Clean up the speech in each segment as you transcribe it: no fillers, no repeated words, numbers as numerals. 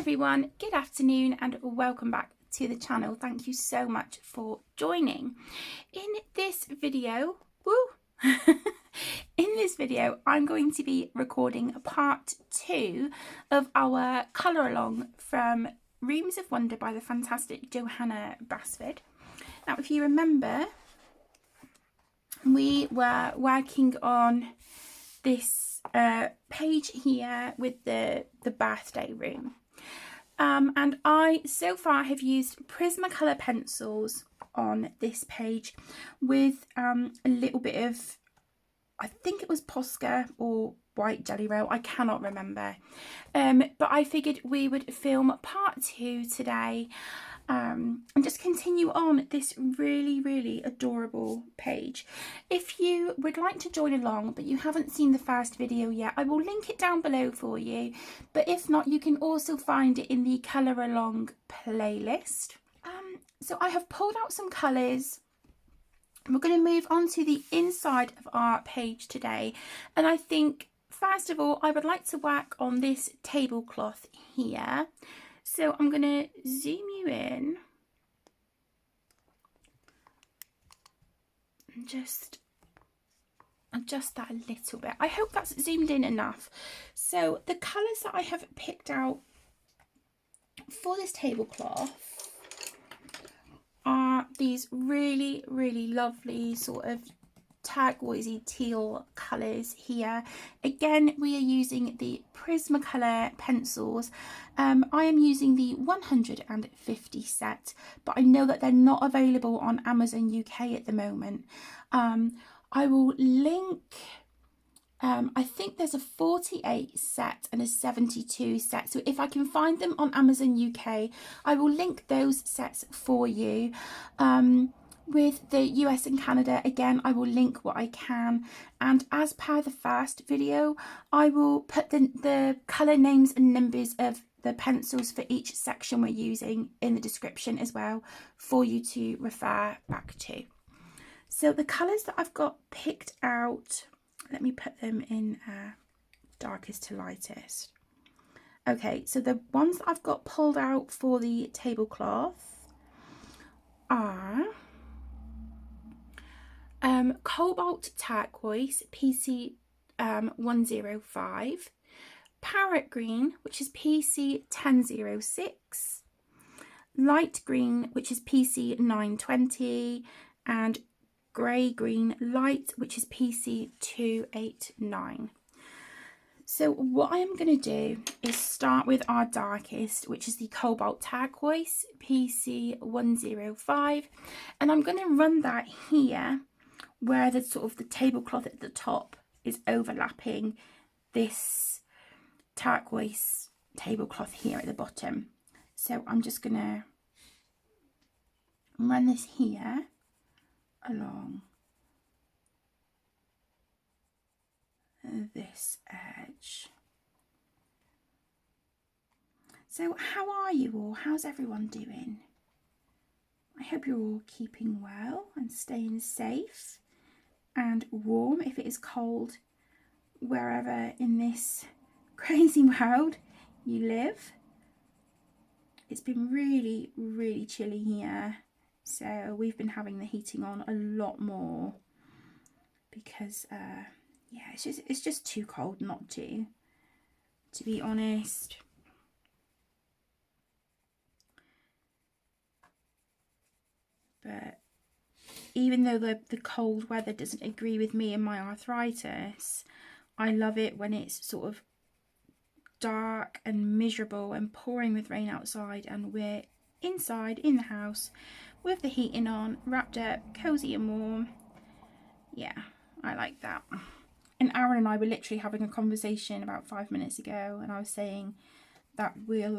everyone, good afternoon and welcome back to the channel. Thank you so much for joining. In this video, I'm going to be recording part 2 of our colour along from Rooms of Wonder by the fantastic Johanna Basford. Now, if you remember, we were working on this page here with the birthday room. And I so far have used Prismacolor pencils on this page with a little bit of, I think it was Posca or white jelly roll, I cannot remember. But I figured we would film part 2 today and just continue on this really adorable page. If you would like to join along but you haven't seen the first video yet, I will link it down below for you, but if not, you can also find it in the colour along playlist. So I have pulled out some colours. We're going to move on to the inside of our page today, and I think first of all I would like to work on this tablecloth here. So I'm going to zoom you in and just adjust that a little bit. I hope that's zoomed in enough. So the colours that I have picked out for this tablecloth are these really lovely sort of turquoisey teal colours here. Again, we are using the Prismacolor pencils. I am using the 150 set, but I know that they're not available on Amazon UK at the moment. I will link, I think there's a 48 set and a 72 set, so if I can find them on Amazon UK, I will link those sets for you. With the US and Canada, again, I will link what I can, and as per the first video, I will put the colour names and numbers of the pencils for each section we're using in the description as well for you to refer back to. So the colours that I've got picked out, let me put them in darkest to lightest. Okay, so the ones that I've got pulled out for the tablecloth are Cobalt Turquoise, PC 105, Parrot Green, which is PC 1006, Light Green, which is PC 920, and Grey Green Light, which is PC 289. So what I am going to do is start with our darkest, which is the Cobalt Turquoise, PC 105, and I'm going to run that here where the sort of the tablecloth at the top is overlapping this turquoise tablecloth here at the bottom. So I'm just going to run this here along this edge. So how are you all? How's everyone doing? I hope you're all keeping well and staying safe and warm if it is cold wherever in this crazy world you live. It's been really chilly here, so we've been having the heating on a lot more because yeah, it's just too cold not to be honest. But even though the cold weather doesn't agree with me and my arthritis, I love it when it's sort of dark and miserable and pouring with rain outside and we're inside in the house with the heating on, wrapped up, cozy and warm. Yeah, I like that. And Aaron and I were literally having a conversation about 5 minutes ago, and I was saying that we'll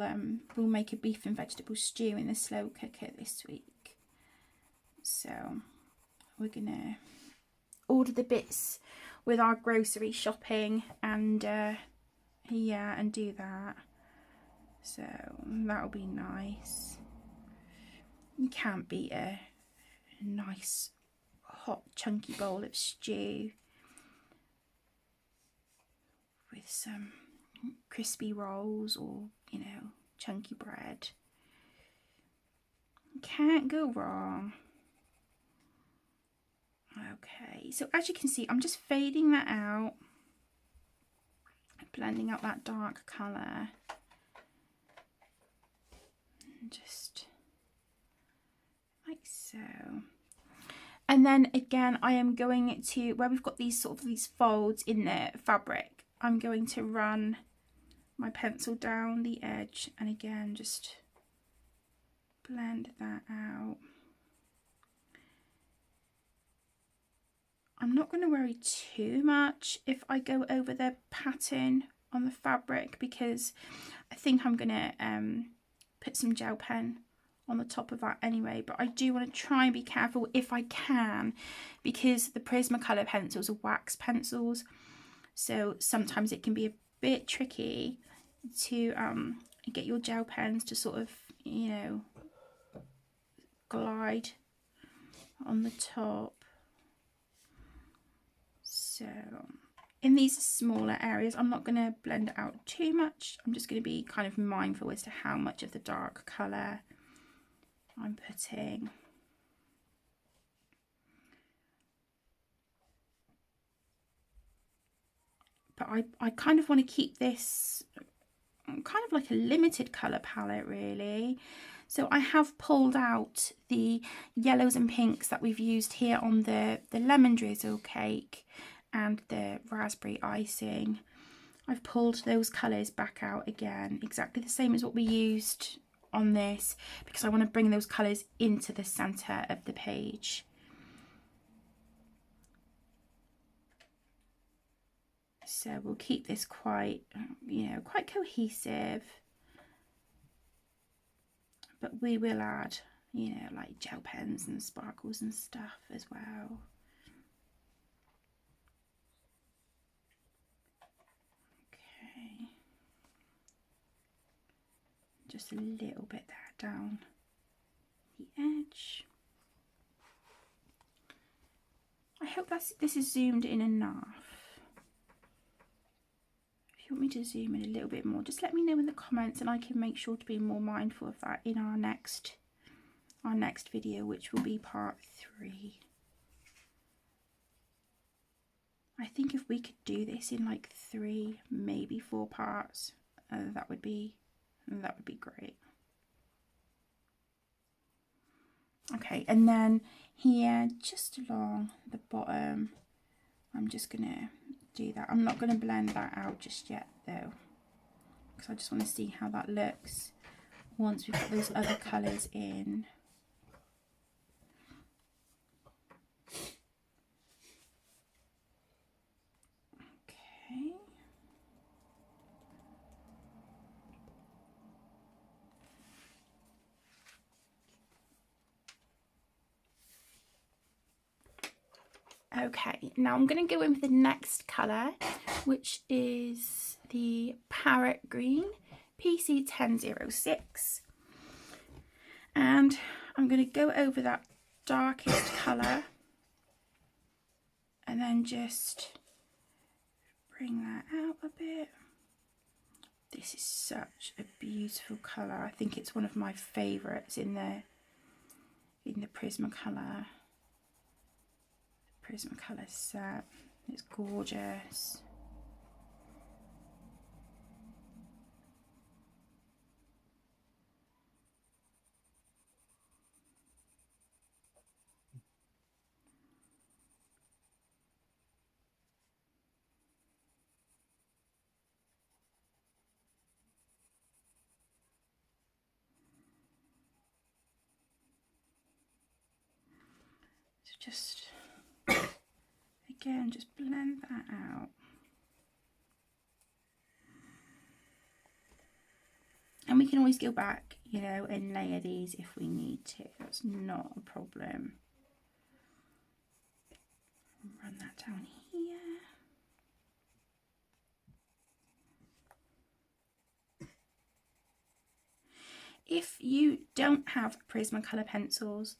make a beef and vegetable stew in the slow cooker this week. So we're gonna order the bits with our grocery shopping and yeah, and do that. So that'll be nice. You can't beat a nice hot chunky bowl of stew with some crispy rolls, or you know, chunky bread. Can't go wrong. Okay, so as you can see, I'm just fading that out, blending out that dark colour. Just like so. And then again, I am going to, where we've got these sort of these folds in the fabric, I'm going to run my pencil down the edge and again just blend that out. I'm not going to worry too much if I go over the pattern on the fabric, because I think I'm going to put some gel pen on the top of that anyway, but I do want to try and be careful if I can, because the Prismacolor pencils are wax pencils, so sometimes it can be a bit tricky to get your gel pens to sort of, you know, glide on the top. So in these smaller areas, I'm not going to blend it out too much. I'm just going to be kind of mindful as to how much of the dark colour I'm putting. But I kind of want to keep this kind of like a limited colour palette really. So I have pulled out the yellows and pinks that we've used here on the lemon drizzle cake and the raspberry icing. I've pulled those colours back out again, exactly the same as what we used on this, because I want to bring those colours into the centre of the page. So we'll keep this quite, you know, quite cohesive, but we will add, you know, like gel pens and sparkles and stuff as well. Okay, just a little bit there down the edge. I hope this is zoomed in enough. If you want me to zoom in a little bit more, just let me know in the comments and I can make sure to be more mindful of that in our next video, which will be part 3. I think if we could do this in like 3, maybe 4 parts, that would be great. Okay, and then here, just along the bottom, I'm just gonna do that. I'm not gonna blend that out just yet though, because I just want to see how that looks once we've got those other colours in. Okay. Okay, now I'm going to go in with the next colour, which is the Parrot Green PC1006. And I'm going to go over that darkest colour and then just bring that out a bit. This is such a beautiful colour. I think it's one of my favourites in the Prismacolor set. It's gorgeous. So just again, just blend that out. And we can always go back, you know, and layer these if we need to. That's not a problem. Run that down here. If you don't have Prismacolor pencils,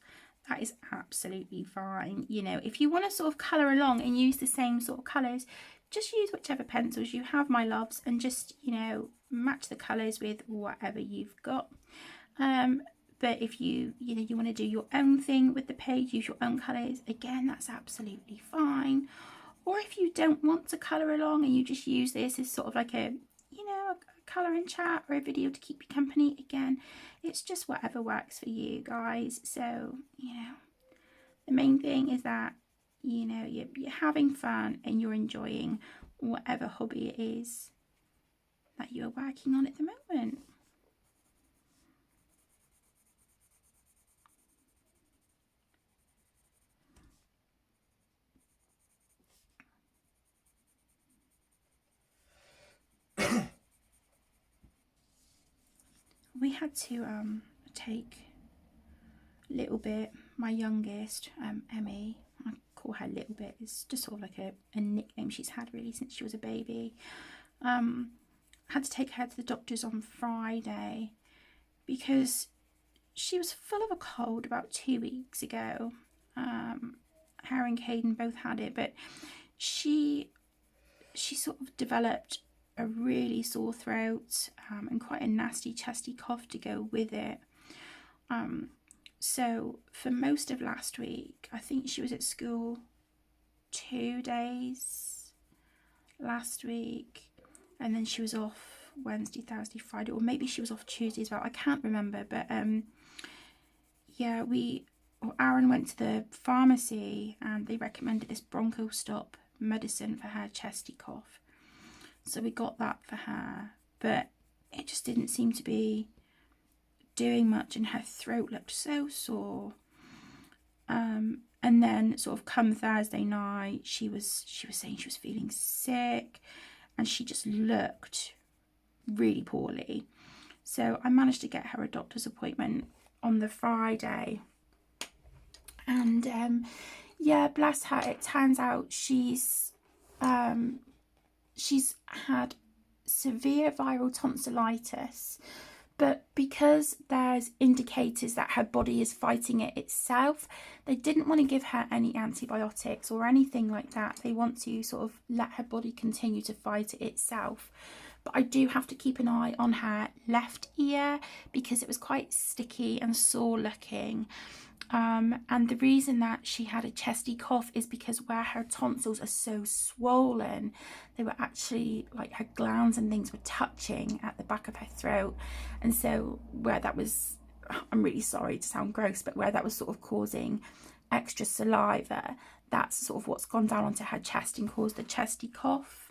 that is absolutely fine. You know, if you want to sort of colour along and use the same sort of colours, just use whichever pencils you have, my loves, and just, you know, match the colours with whatever you've got. But if you want to do your own thing with the page, use your own colours, again, that's absolutely fine. Or if you don't want to colour along and you just use this as sort of like a colouring chat or a video to keep you company, again, it's just whatever works for you guys. So, the main thing is that, you're having fun and you're enjoying whatever hobby it is that you're working on at the moment. We had to take a little bit, my youngest, Emmy, I call her Little Bit, it's just sort of like a nickname she's had really since she was a baby. Had to take her to the doctors on Friday because she was full of a cold about 2 weeks ago. Her and Caden both had it, but she sort of developed a really sore throat and quite a nasty chesty cough to go with it. So for most of last week, I think she was at school 2 days last week, and then she was off Wednesday, Thursday, Friday, or maybe she was off Tuesday as well. I can't remember, but yeah, Aaron went to the pharmacy and they recommended this Broncho Stop medicine for her chesty cough. So we got that for her, but it just didn't seem to be doing much and her throat looked so sore. And then sort of come Thursday night, she was saying she was feeling sick and she just looked really poorly. So I managed to get her a doctor's appointment on the Friday. And yeah, bless her, it turns out she's had severe viral tonsillitis, but because there's indicators that her body is fighting it itself, they didn't want to give her any antibiotics or anything like that. They want to sort of let her body continue to fight it itself. But I do have to keep an eye on her left ear because it was quite sticky and sore looking. And the reason that she had a chesty cough is because where her tonsils are so swollen, they were actually like her glands and things were touching at the back of her throat. And so where that was, I'm really sorry to sound gross, but where that was sort of causing extra saliva, that's sort of what's gone down onto her chest and caused the chesty cough.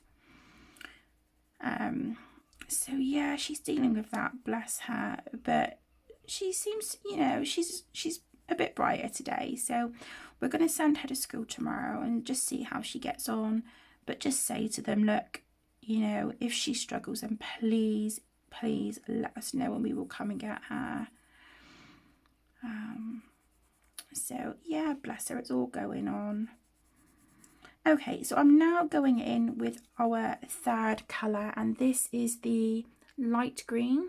So yeah, she's dealing with that, bless her, but she seems, she's a bit brighter today, so we're going to send her to school tomorrow and just see how she gets on, but just say to them, look, if she struggles, then please let us know and we will come and get her. So yeah, bless her, it's all going on. Okay, so I'm now going in with our third colour, and this is the light green.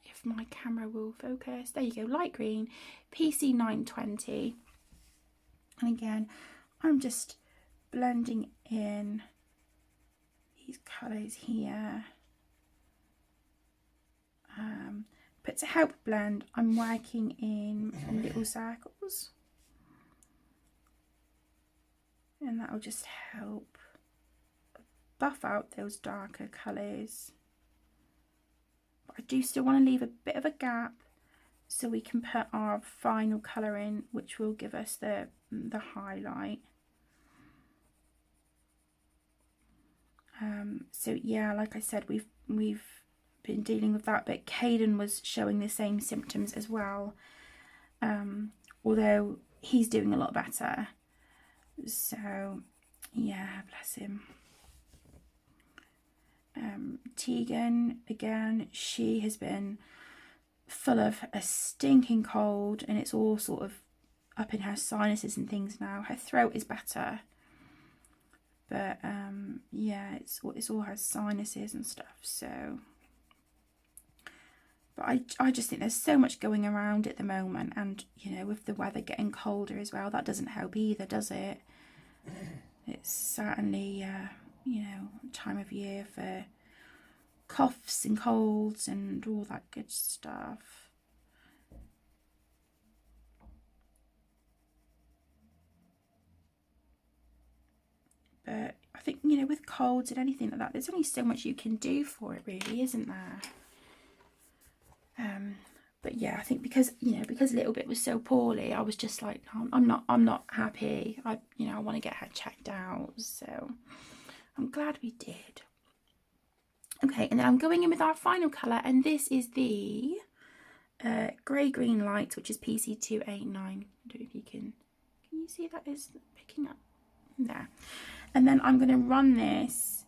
If my camera will focus, there you go, light green, PC 920. And again, I'm just blending in these colours here. But to help blend, I'm working in little circles. And that will just help buff out those darker colours. But I do still want to leave a bit of a gap so we can put our final colour in, which will give us the highlight. So yeah, like I said, we've been dealing with that, but Caden was showing the same symptoms as well, although he's doing a lot better. So yeah, bless him. Tegan, again, she has been full of a stinking cold and it's all sort of up in her sinuses and things now. Her throat is better, but yeah, it's all her sinuses and stuff. So, but I just think there's so much going around at the moment, and with the weather getting colder as well, that doesn't help either, does it? It's certainly time of year for coughs and colds and all that good stuff. But I think, you know, with colds and anything like that, there's only so much you can do for it, really, isn't there? But yeah, I think because, you know, because Little Bit was so poorly, I was just like, I'm not happy. I want to get her checked out. So I'm glad we did. Okay, and then I'm going in with our final colour, and this is the Grey Green Light, which is PC289. I don't know if you can you see that is picking up there. And then I'm going to run this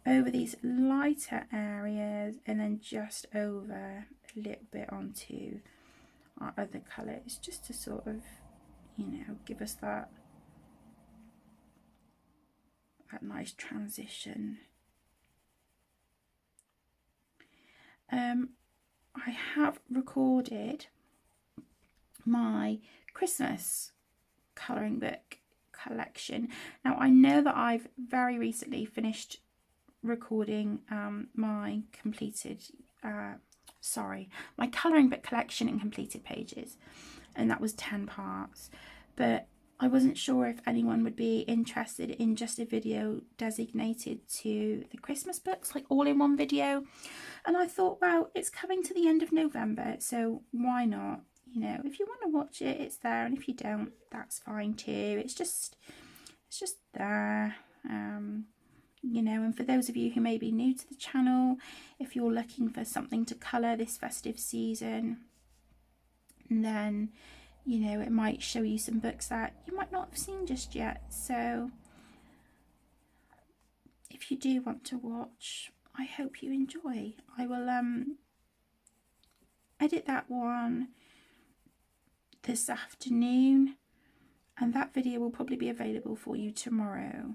over these lighter areas and then just over a little bit onto our other colours, just to sort of, you know, give us that nice transition. I have recorded my Christmas colouring book collection. Now I know that I've very recently finished recording my colouring book collection in completed pages, and that was 10 parts, but I wasn't sure if anyone would be interested in just a video designated to the Christmas books, like all in one video. And I thought, well, it's coming to the end of November, so why not? You know, if you want to watch it, it's there, and if you don't, that's fine too. It's just there. You know, and for those of you who may be new to the channel, if you're looking for something to colour this festive season, then, you know, it might show you some books that you might not have seen just yet. So if you do want to watch, I hope you enjoy. I will edit that one this afternoon, and that video will probably be available for you tomorrow.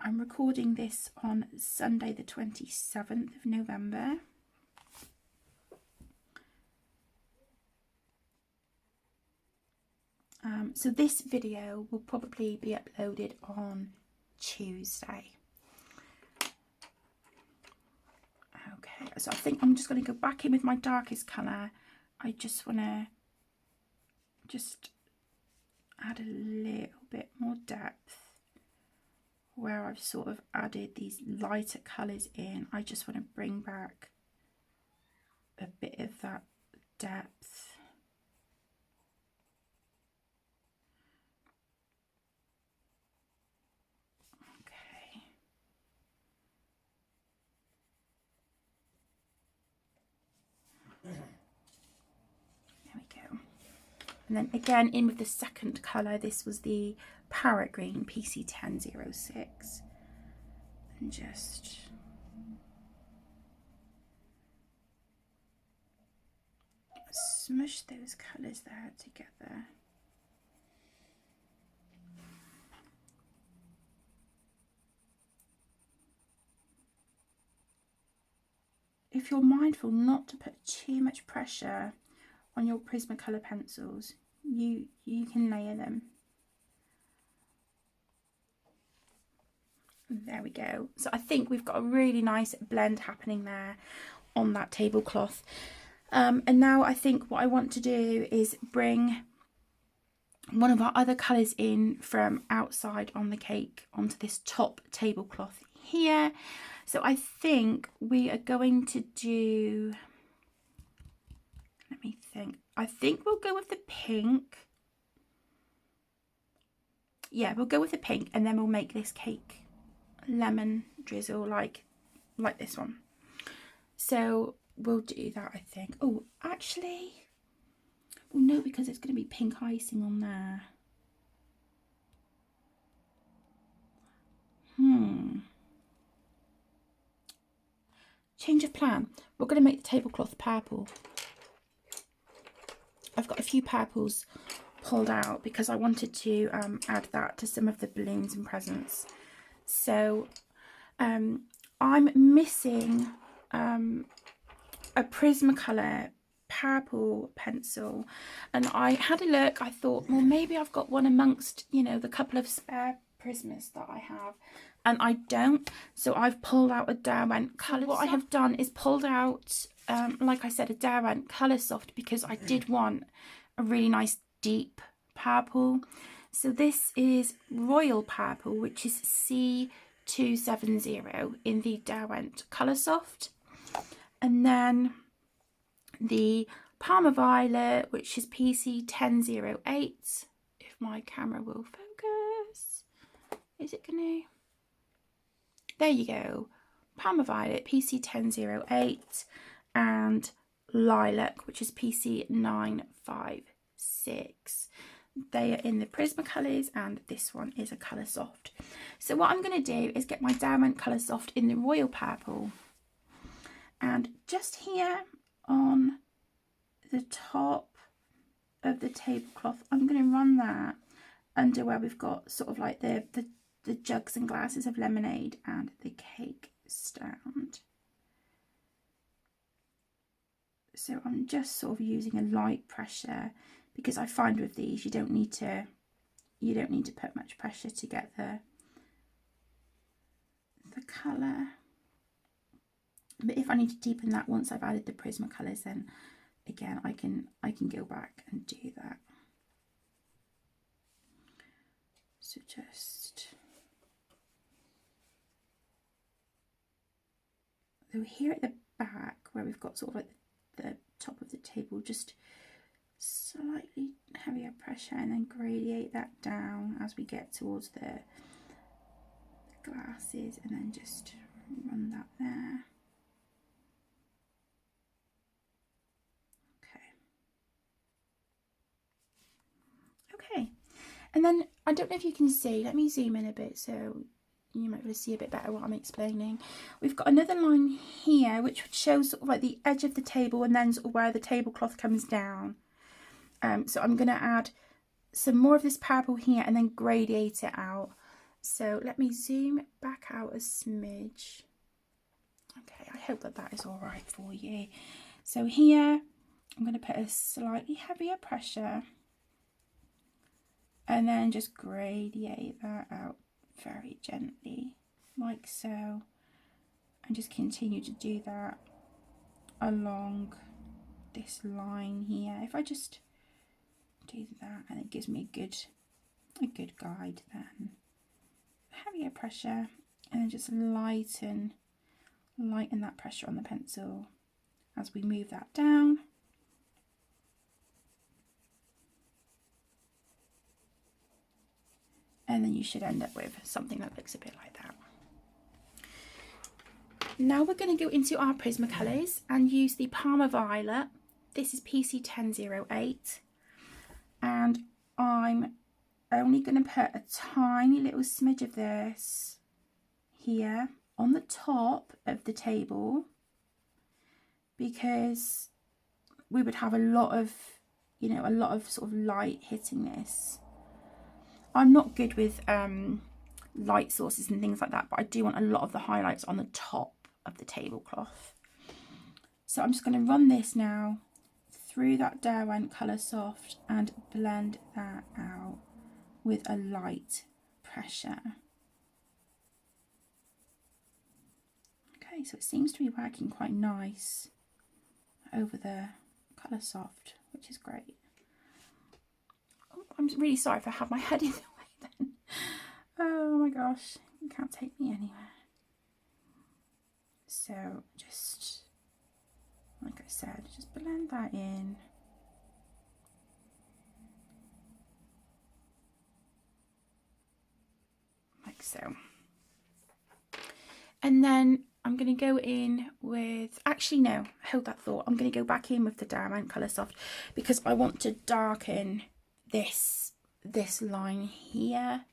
I'm recording this on Sunday the 27th of November. So this video will probably be uploaded on Tuesday. Okay, so I think I'm just going to go back in with my darkest colour. I just want to add a little bit more depth where I've sort of added these lighter colours in. I just want to bring back a bit of that depth. Okay. There we go. And then again in with the second colour, this was the Parrot Green PC1006. And just smush those colours there together. If you're mindful not to put too much pressure on your Prismacolor pencils, you can layer them. There we go. So I think we've got a really nice blend happening there on that tablecloth. And now I think what I want to do is bring one of our other colours in from outside on the cake onto this top tablecloth here. So I think we are going to do, let me think, I think we'll go with the pink. Yeah, we'll go with the pink, and then we'll make this cake lemon drizzle like this one. So we'll do that, I think. Oh, actually, well, no, because it's going to be pink icing on there. Change of plan. We're going to make the tablecloth purple. I've got a few purples pulled out because I wanted to add that to some of the balloons and presents. So I'm missing a Prismacolor purple pencil, and I had a look. I thought, well, maybe I've got one amongst, you know, the couple of spare Prismas that I have, and I don't, so I've pulled out a Derwent Colour. What I have done is pulled out, like I said, a Derwent Coloursoft, because I did want a really nice deep purple. So this is Royal Purple, which is C270 in the Derwent Coloursoft, and then the Parma Violet, which is PC1008. If my camera will focus, is it gonna? There you go. Parma Violet, PC1008, and Lilac, which is PC956. They are in the Prismacolors, and this one is a Coloursoft. So what I'm going to do is get my Derwent Coloursoft in the Royal Purple, and just here on the top of the tablecloth, I'm going to run that under where we've got sort of like the jugs and glasses of lemonade and the cake stand. So I'm just sort of using a light pressure, because I find with these you don't need to put much pressure to get the colour. But if I need to deepen that once I've added the Prismacolors, then again I can go back and do that. So just so here at the back where we've got sort of like the top of the table, just slightly heavier pressure and then gradient that down as we get towards the glasses, and then just run that there. Okay, and then I don't know if you can see, let me zoom in a bit so you might be able to see a bit better what I'm explaining. We've got another line here which shows sort of like the edge of the table and then sort of where the tablecloth comes down. So I'm going to add some more of this purple here and then gradiate it out. So let me zoom back out a smidge. Okay, I hope that that is all right for you. So here I'm going to put a slightly heavier pressure and then just gradiate that out very gently, like so, and just continue to do that along this line here. If I just do that, and it gives me a good guide, then heavier pressure, and then just lighten that pressure on the pencil as we move that down. And then you should end up with something that looks a bit like that. Now we're going to go into our Prismacolors and use the Parma Violet. This is PC1008, and I'm only going to put a tiny little smidge of this here on the top of the table, because we would have a lot of sort of light hitting this. I'm not good with light sources and things like that, but I do want a lot of the highlights on the top of the tablecloth. So I'm just going to run this now through that Derwent Coloursoft and blend that out with a light pressure. Okay, so it seems to be working quite nice over the Coloursoft, which is great. I'm really sorry if I have my head in the way then. Oh my gosh, you can't take me anywhere. So just, like I said, just blend that in. Like so. And then I'm going to go in with, actually no, hold that thought. I'm going to go back in with the Derwent Coloursoft because I want to darken this line here.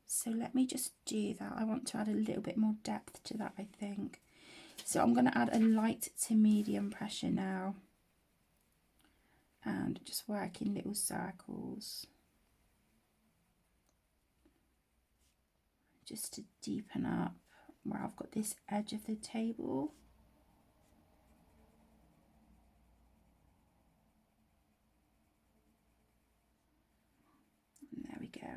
So let me just do that. I want to add a little bit more depth to that, I think. So I'm going to add a light to medium pressure now and just work in little circles just to deepen up where I've got this edge of the table. And there we go.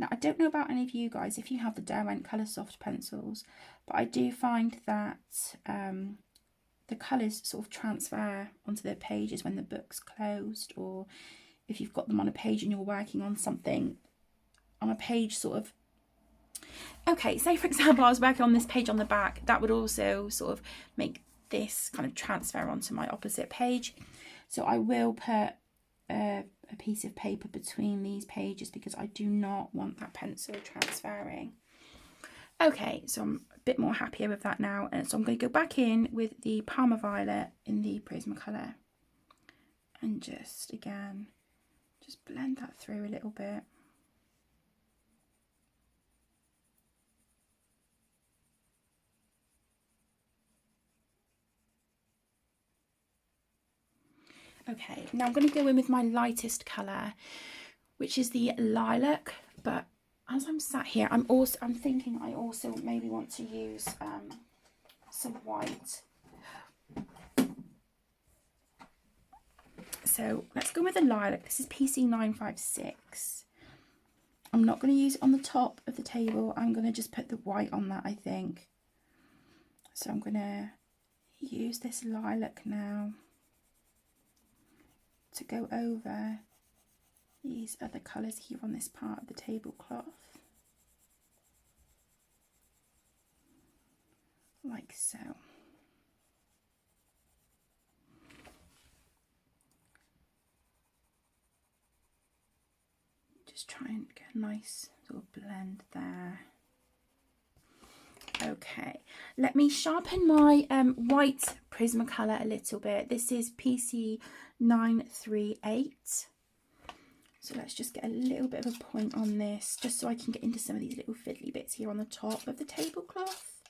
Now, I don't know about any of you guys if you have the Derwent Colour Soft pencils, but I do find that the colours sort of transfer onto the pages when the book's closed, or if you've got them on a page and you're working on something on a page sort of. Okay, say for example I was working on this page on the back, that would also sort of make this kind of transfer onto my opposite page. So I will put a piece of paper between these pages because I do not want that pencil transferring. Okay, so I'm a bit more happier with that now, and so I'm going to go back in with the Parma Violet in the Prismacolor and just again just blend that through a little bit. Okay, now I'm going to go in with my lightest colour, which is the Lilac, but as I'm sat here, I'm thinking I also maybe want to use some white. So let's go with the Lilac. This is PC 956. I'm not going to use it on the top of the table. I'm going to just put the white on that, I think. So I'm going to use this Lilac now to go over these other colours here on this part of the tablecloth, like so. Just try and get a nice sort of blend there. Okay, let me sharpen my white Prismacolor a little bit. This is PC 938. So let's just get a little bit of a point on this, just so I can get into some of these little fiddly bits here on the top of the tablecloth.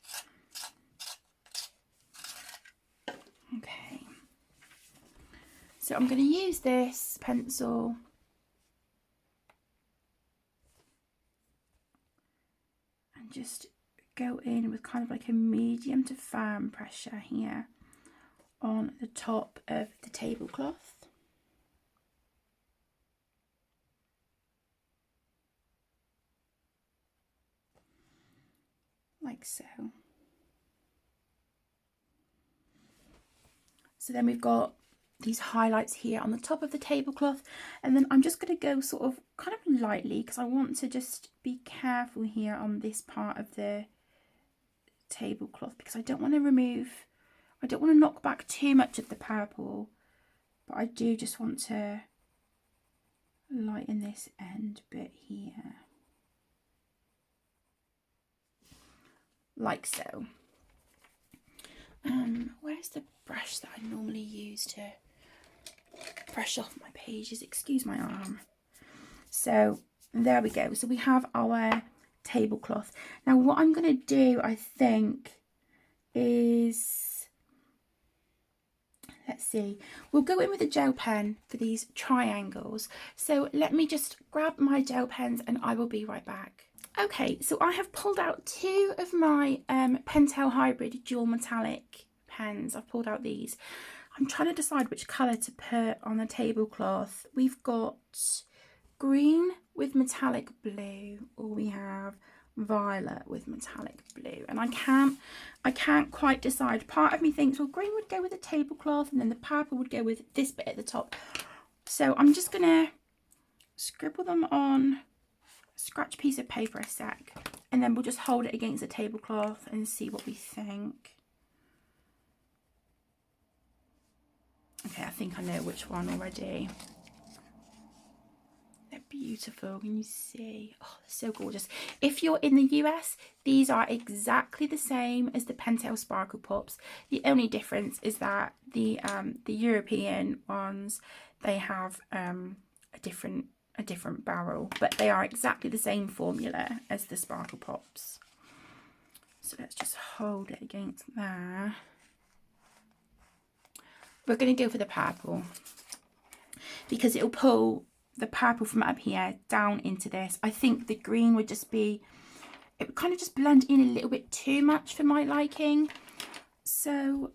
Okay, so I'm going to use this pencil and just go in with kind of like a medium to firm pressure here on the top of the tablecloth. Like so. So then we've got these highlights here on the top of the tablecloth, and then I'm just going to go sort of kind of lightly because I want to just be careful here on this part of the tablecloth because I don't want to knock back too much of the purple, but I do just want to lighten this end bit here. Like so. Where's the brush that I normally use to brush off my pages? Excuse my arm. So there we go. So we have our tablecloth. Now what I'm going to do, I think, is, let's see, we'll go in with a gel pen for these triangles. So let me just grab my gel pens and I will be right back. Okay, so I have pulled out two of my Pentel Hybrid dual metallic pens. I've pulled out these. I'm trying to decide which colour to put on the tablecloth. We've got green with metallic blue, or we have violet with metallic blue, and I can't quite decide. Part of me thinks, well, green would go with the tablecloth and then the purple would go with this bit at the top. So I'm just gonna scribble them on scratch piece of paper a sec, and then we'll just hold it against the tablecloth and see what we think. Okay, I think I know which one already. They're beautiful, can you see? Oh, they're so gorgeous. If you're in the US, these are exactly the same as the Pentel Sparkle Pops. The only difference is that the European ones, they have a different barrel, but they are exactly the same formula as the Sparkle Pops. So let's just hold it against there. We're going to go for the purple because it'll pull the purple from up here down into this. I think the green would just be, it would kind of just blend in a little bit too much for my liking. So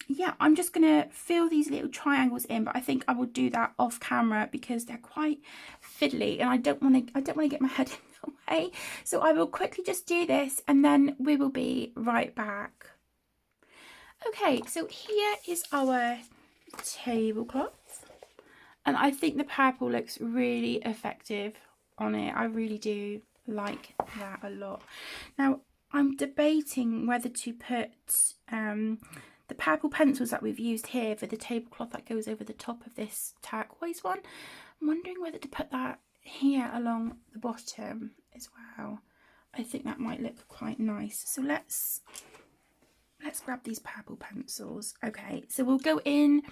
yeah, I'm just going to fill these little triangles in, but I think I will do that off camera because they're quite fiddly, and I don't want to get my head in the way. So I will quickly just do this, and then we will be right back. Okay, so here is our tablecloth, and I think the purple looks really effective on it. I really do like that a lot. Now I'm debating whether to put the purple pencils that we've used here for the tablecloth that goes over the top of this turquoise one. I'm wondering whether to put that here along the bottom as well. I think that might look quite nice. So let's grab these purple pencils. Okay, so we'll go in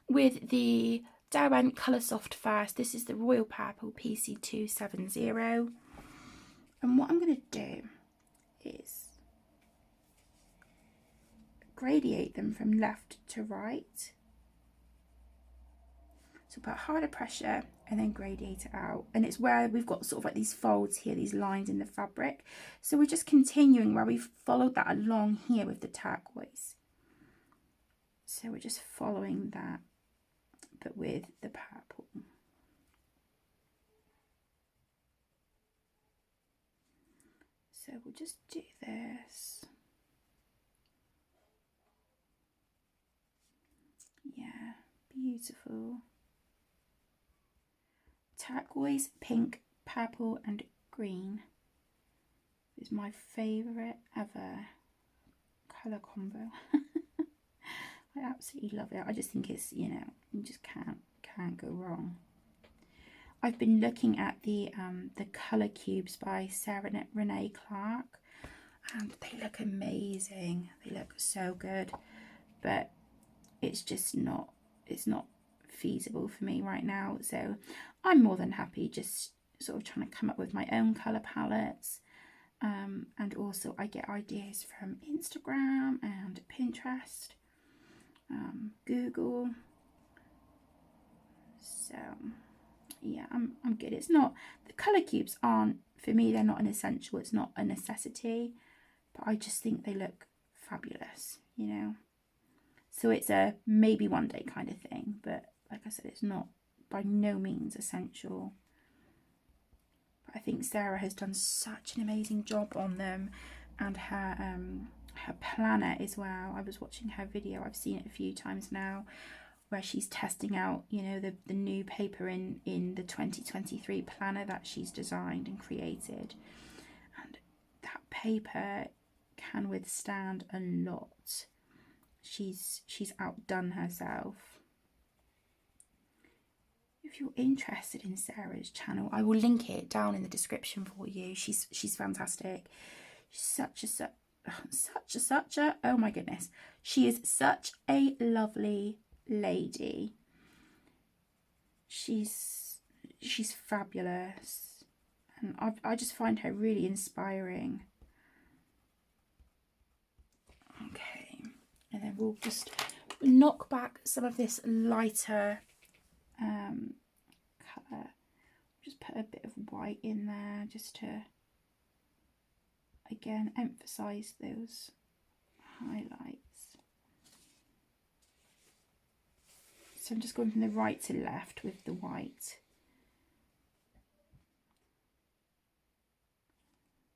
with the Derwent Colour Soft first. This is the Royal Purple PC270. And what I'm going to do is gradate them from left to right. So put harder pressure and then gradate it out. And it's where we've got sort of like these folds here, these lines in the fabric. So we're just continuing where we've followed that along here with the turquoise. So we're just following that, but with the purple. So we'll just do this. Yeah, beautiful. Turquoise, pink, purple and green is my favourite ever colour combo. I absolutely love it. I just think it's, you know, you just can't go wrong. I've been looking at the colour cubes by Sarah Renee Clark, and they look amazing. They look so good, but it's just not, it's not feasible for me right now. So I'm more than happy just sort of trying to come up with my own colour palettes. And also I get ideas from Instagram and Pinterest, Google. So yeah, I'm good. It's not, the colour cubes aren't, for me, they're not an essential, it's not a necessity, but I just think they look fabulous, you know. So it's a maybe one day kind of thing, but like I said, it's not by no means essential. But I think Sarah has done such an amazing job on them, and her planner as well. I was watching her video, I've seen it a few times now, where she's testing out, you know, the new paper in the 2023 planner that she's designed and created. And that paper can withstand a lot. She's outdone herself. If you're interested in Sarah's channel, I will link it down in the description for you. She's fantastic. She's such a oh my goodness, she is such a lovely lady. She's fabulous, and I just find her really inspiring. Okay, and then we'll just knock back some of this lighter colour. Just put a bit of white in there just to again emphasize those highlights. So I'm just going from the right to left with the white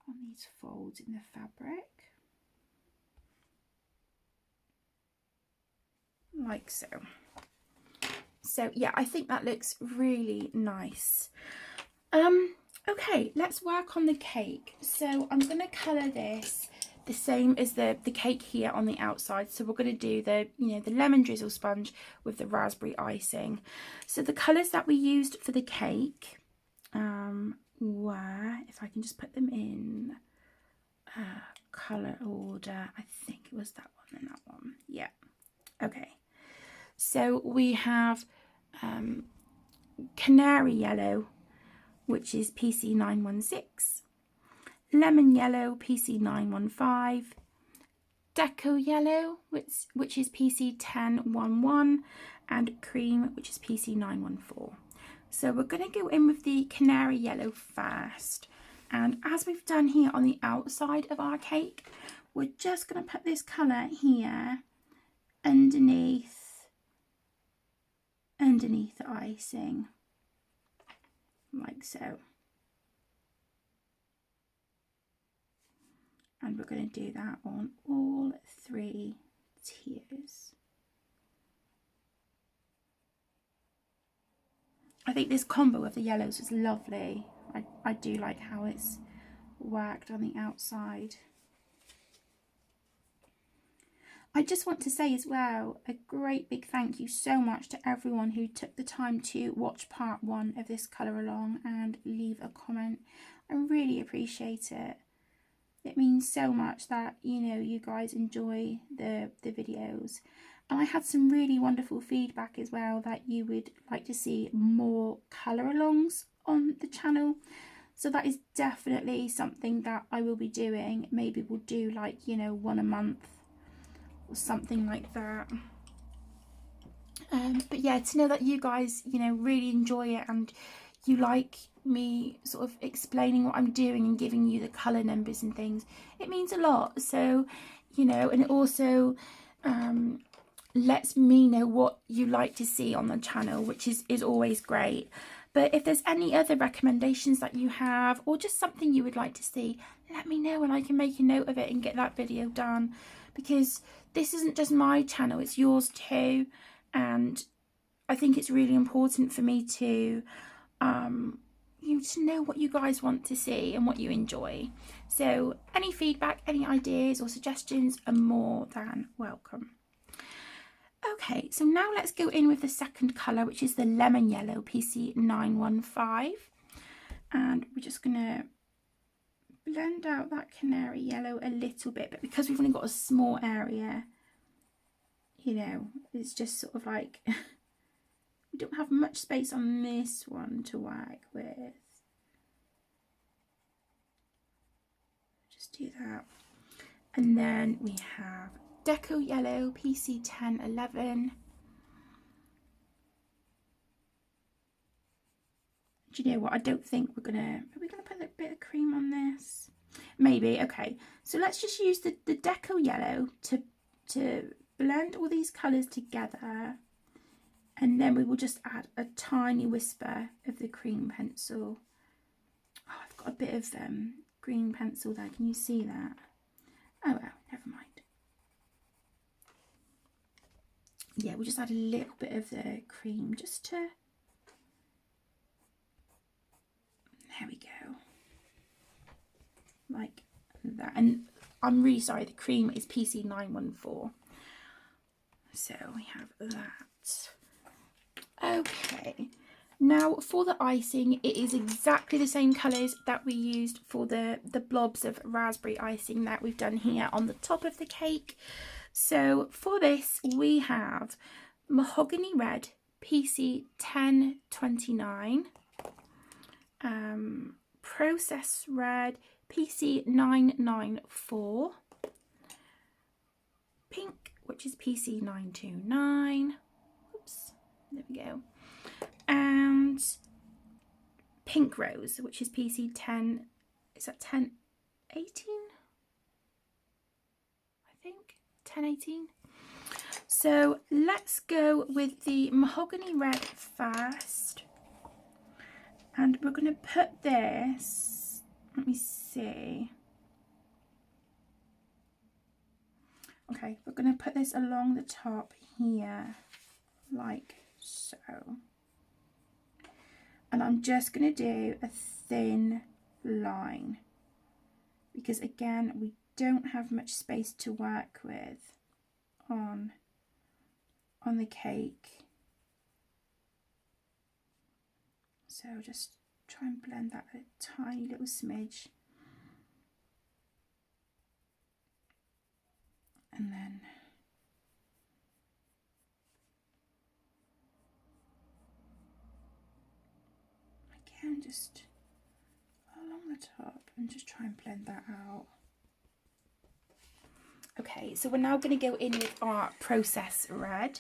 on these folds in the fabric, like so. So yeah, I think that looks really nice. Okay, let's work on the cake. So I'm going to colour this the same as the cake here on the outside. So we're going to do the, you know, the lemon drizzle sponge with the raspberry icing. So the colours that we used for the cake were, if I can just put them in colour order, I think it was that one and that one. Yeah. Okay. So we have Canary Yellow, which is PC916, Lemon Yellow, PC915, Deco Yellow, which is PC1011, and Cream, which is PC914. So we're going to go in with the Canary Yellow first. And as we've done here on the outside of our cake, we're just going to put this colour here underneath the icing. like so. And we're going to do that on all 3 tiers. I think this combo of the yellows is lovely. I do like how it's worked on the outside. I just want to say as well, a great big thank you so much to everyone who took the time to watch part 1 of this colour along and leave a comment. I really appreciate it. It means so much that, you know, you guys enjoy the videos. And I had some really wonderful feedback as well that you would like to see more colour alongs on the channel. So that is definitely something that I will be doing. Maybe we'll do like, you know, 1 a month or something like that. But yeah, to know that you guys, you know, really enjoy it and you like me sort of explaining what I'm doing and giving you the colour numbers and things, it means a lot. So, you know, and it also lets me know what you like to see on the channel, which is always great. But if there's any other recommendations that you have or just something you would like to see, let me know and I can make a note of it and get that video done, because this isn't just my channel, it's yours too. And I think it's really important for me to to know what you guys want to see and what you enjoy. So any feedback, any ideas or suggestions are more than welcome. Okay, so now let's go in with the second colour, which is the lemon yellow PC 915, and we're just gonna blend out that canary yellow a little bit, but because we've only got a small area, you know, it's just sort of like we don't have much space on this one to work with. Just do that. And then we have Deco Yellow PC 1011. Do you know what? I don't think are we gonna put a bit of cream on this? Maybe. Okay, so let's just use the Deco Yellow to blend all these colours together, and then we will just add a tiny whisper of the cream pencil. Oh, I've got a bit of green pencil there. Can you see that? Oh well, never mind. Yeah, we'll just add a little bit of the cream just to... There we go. Like that. And I'm really sorry, the cream is PC 914. So we have that. Okay. Now for the icing, it is exactly the same colours that we used for the blobs of raspberry icing that we've done here on the top of the cake. So for this we have Mahogany Red PC 1029, Process Red PC 994, Pink, which is PC 929, oops, there we go, and Pink Rose, which is PC 10, is that 1018? I think 1018. So let's go with the Mahogany Red first, and we're going to put this, let me see, okay, we're going to put this along the top here like so, and I'm just going to do a thin line because again we don't have much space to work with on the cake, so just try and blend that a tiny little smidge, and then again just along the top and just try and blend that out. Okay, so we're now going to go in with our Process Red,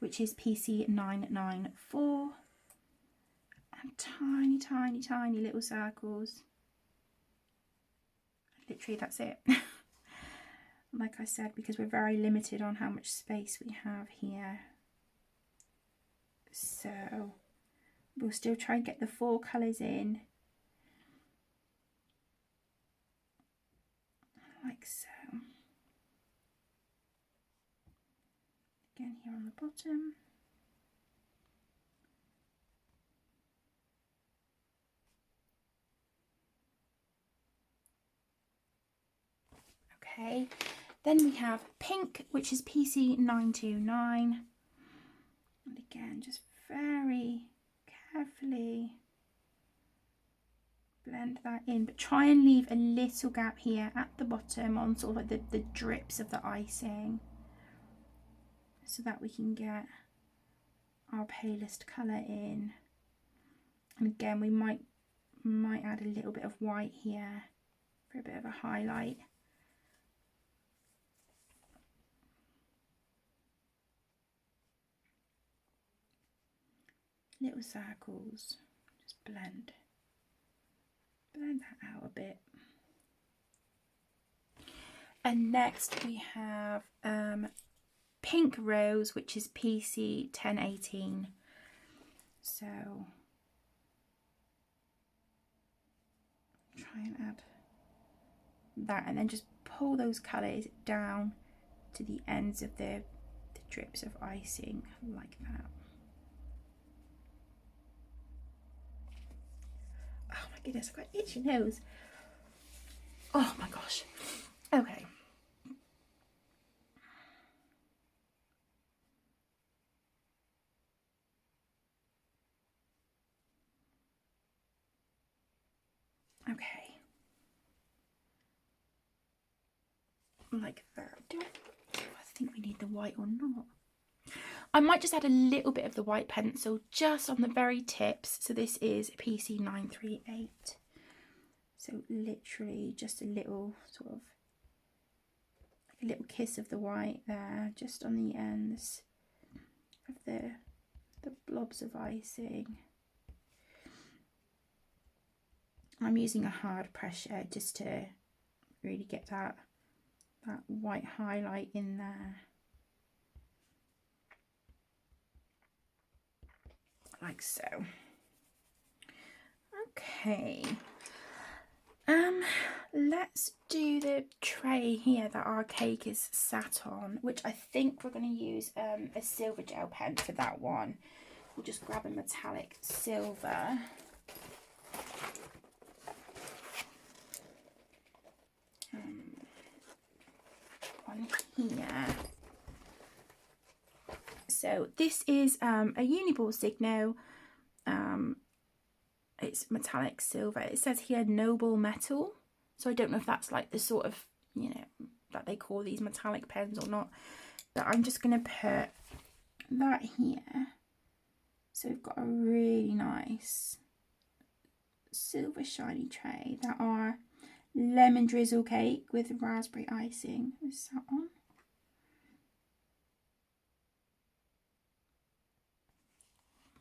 which is PC 994, and tiny, tiny, tiny little circles. Literally, that's it. Like I said, because we're very limited on how much space we have here. So We'll still try and get the 4 colours in, like so. Again here on the bottom. Okay, then we have pink, which is PC929. And again, just very carefully blend that in, but try and leave a little gap here at the bottom on sort of like the drips of the icing, so that we can get our palest colour in. And again, we might add a little bit of white here for a bit of a highlight. Little circles, just blend that out a bit. And next we have pink rose, which is PC1018. So try and add that, and then just pull those colours down to the ends of the drips of icing like that. Oh my goodness, I've got an itchy nose. Oh my gosh. Okay. Okay. Like that. Do I think we need the white or not? I might just add a little bit of the white pencil just on the very tips. So this is PC938. So literally just a little sort of, like a little kiss of the white there, just on the ends of the blobs of icing. I'm using a hard pressure just to really get that white highlight in there. Like so. Okay. Let's do the tray here that our cake is sat on, which I think we're going to use a silver gel pen for that one. We'll just grab a metallic silver. One here. So this is a Uniball Signo. It's metallic silver. It says here noble metal. So I don't know if that's like the sort of, you know, that they call these metallic pens or not. But I'm just going to put that here. So we've got a really nice silver shiny tray that our lemon drizzle cake with raspberry icing is sat on.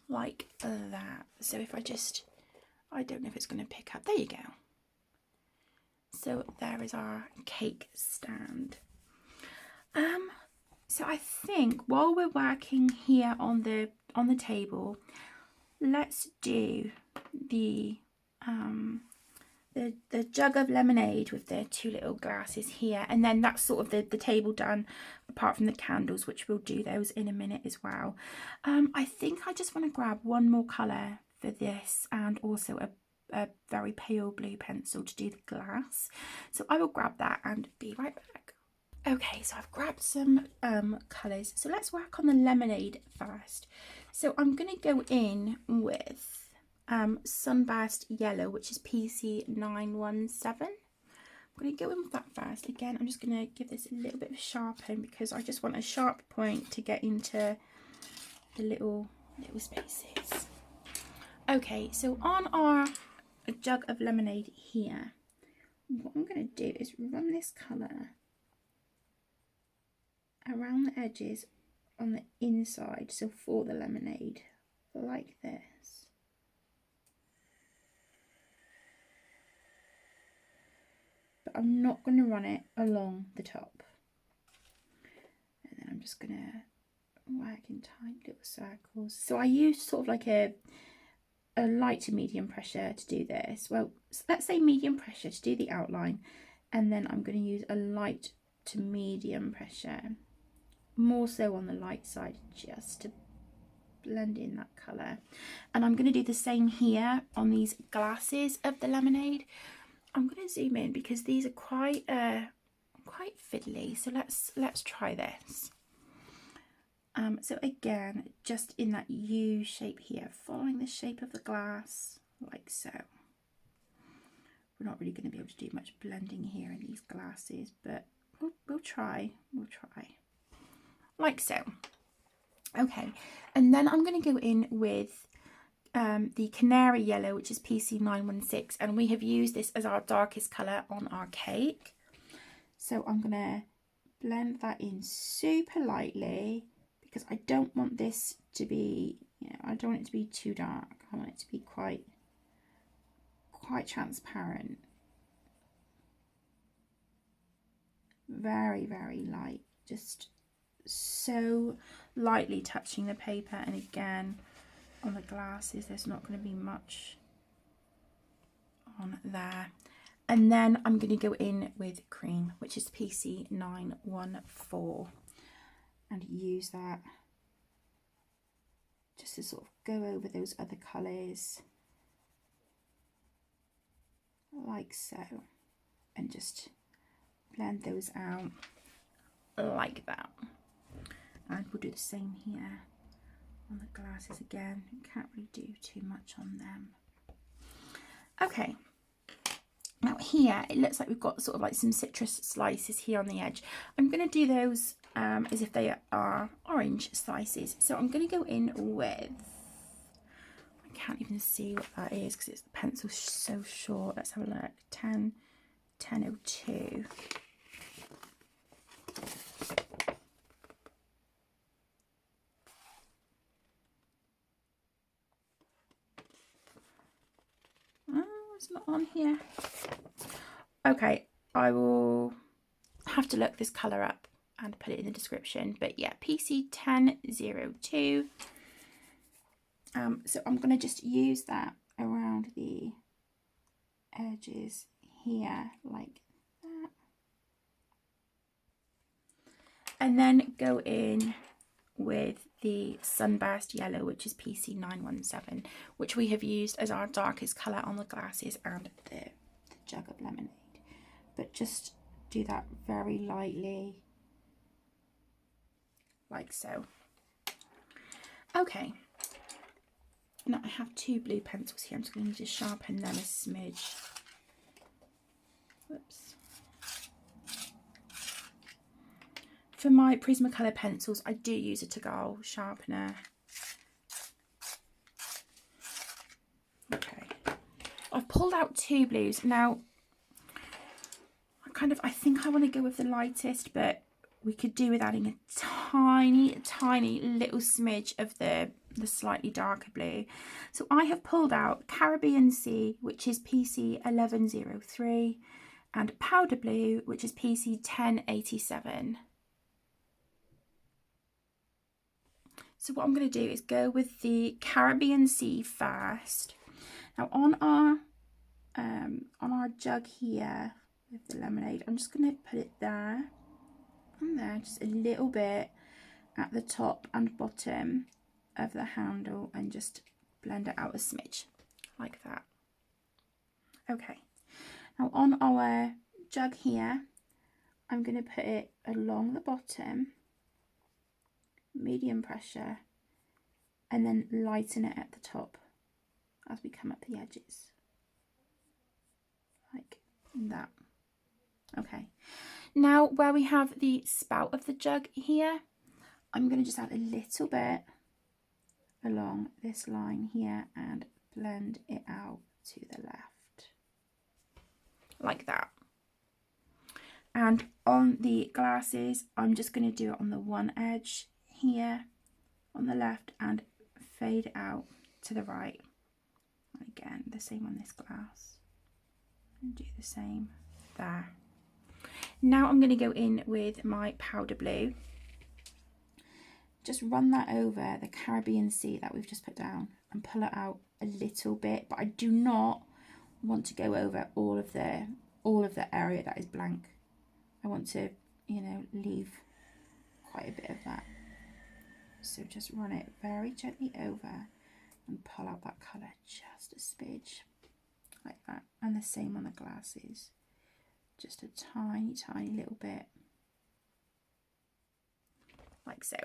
Like that. So if I don't know if it's going to pick up. There you go. So there is our cake stand. So I think while we're working here on the table, let's do the jug of lemonade with the 2 little glasses here, and then that's sort of the table done, apart from the candles, which we'll do those in a minute as well. I think I just want to grab one more colour for this, and also a very pale blue pencil to do the glass. So I will grab that and be right back. Okay, so I've grabbed some colours. So let's work on the lemonade first. So I'm going to go in with Sunburst Yellow, which is PC917. I'm going to go in with that first. Again, I'm just going to give this a little bit of sharpen because I just want a sharp point to get into the little spaces. Okay, so on our jug of lemonade here, what I'm going to do is run this colour around the edges on the inside, so for the lemonade, like this. But I'm not going to run it along the top. And then I'm just going to work in tiny little circles. So I use sort of like a a light to medium pressure to do this. Well, let's say medium pressure to do the outline, and then I'm going to use a light to medium pressure, more so on the light side, just to blend in that colour. And I'm going to do the same here on these glasses of the lemonade. I'm going to zoom in because these are quite fiddly, so let's try this. So again, just in that U shape here, following the shape of the glass, like so. We're not really going to be able to do much blending here in these glasses, but we'll try. Like so. Okay, and then I'm going to go in with the Canary yellow, which is PC916, and we have used this as our darkest colour on our cake. So I'm going to blend that in super lightly, because I don't want this to be, I don't want it to be too dark. I want it to be quite transparent. Very, very light, just so lightly touching the paper. And again, on the glasses, there's not going to be much on there. And then I'm going to go in with cream, which is PC914, and use that just to sort of go over those other colours like so, and just blend those out like that. And we'll do the same here on the glasses again. Can't really do too much on them. Okay, now here it looks like we've got sort of like some citrus slices here on the edge. I'm going to do those as if they are orange slices. So I'm going to go in with, I can't even see what that is because the pencil's so short. Let's have a look. 1002. It's not on here. Okay, I will have to look this colour up and put it in the description, but yeah, PC1002. So I'm going to just use that around the edges here like that, and then go in with the Sunburst yellow, which is PC917, which we have used as our darkest colour on the glasses and the jug of lemonade. But just do that very lightly, like so. Okay, now I have two blue pencils here. I'm just going to just sharpen them a smidge. Whoops. For my Prismacolor pencils, I do use a Cobalt sharpener. Okay, I've pulled out two blues. Now, I think I want to go with the lightest, but we could do with adding a tiny little smidge of the slightly darker blue. So I have pulled out Caribbean Sea, which is PC1103, and Powder Blue, which is PC1087. So what I'm going to do is go with the Caribbean Sea first. Now on our jug here with the lemonade, I'm just going to put it there and there, just a little bit at the top and bottom of the handle, and just blend it out a smidge like that. Okay, now on our jug here, I'm going to put it along the bottom, medium pressure, and then lighten it at the top as we come up the edges like that. Okay, now where we have the spout of the jug here, I'm going to just add a little bit along this line here and blend it out to the left like that. And on the glasses, I'm just going to do it on the one edge here on the left and fade it out to the right. And again, the same on this glass, and do the same there. Now I'm going to go in with my powder blue. Just run that over the Caribbean Sea that we've just put down and pull it out a little bit, but I do not want to go over all of the area that is blank. I want to, you know, leave quite a bit of that. So just run it very gently over and pull out that colour just a smidge, like that. And the same on the glasses, just a tiny, tiny little bit, like so.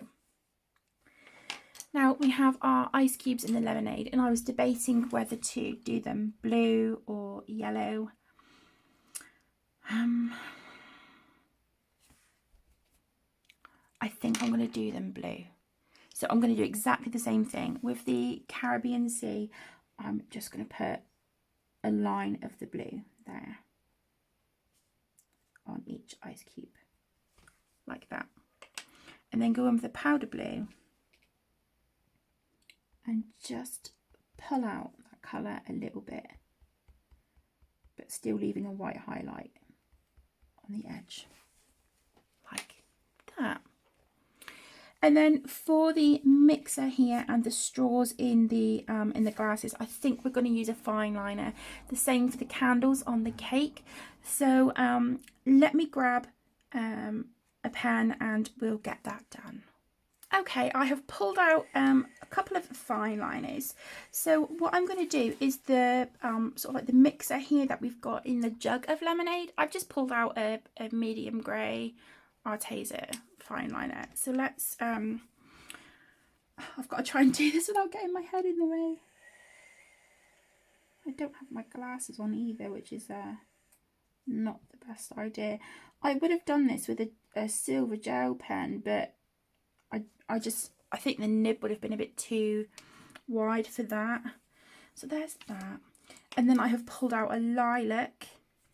Now we have our ice cubes in the lemonade, and I was debating whether to do them blue or yellow. I think I'm going to do them blue. So I'm going to do exactly the same thing with the Caribbean Sea. I'm just going to put a line of the blue there on each ice cube, like that. And then go in with the powder blue and just pull out that colour a little bit, but still leaving a white highlight on the edge, like that. And then for the mixer here and the straws in the glasses, I think we're going to use a fine liner. The same for the candles on the cake. So let me grab a pen and we'll get that done. Okay, I have pulled out a couple of fine liners. So what I'm going to do is the sort of like the mixer here that we've got in the jug of lemonade. I've just pulled out a medium grey Arteza fine liner. So let's I've got to try and do this without getting my head in the way. I don't have my glasses on either, which is not the best idea. I would have done this with a silver gel pen, but I think the nib would have been a bit too wide for that. So there's that. And then I have pulled out a lilac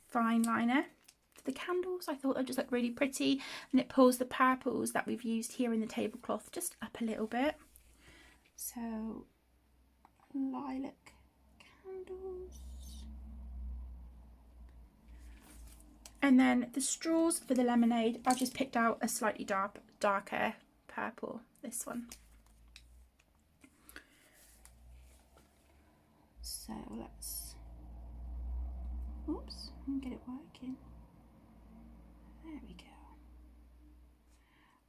fine liner for the candles. I thought they'd just look really pretty, and it pulls the purples that we've used here in the tablecloth just up a little bit. So lilac candles. And then the straws for the lemonade, I've just picked out a slightly darker purple, this one. So let's, oops, get it working. There we go.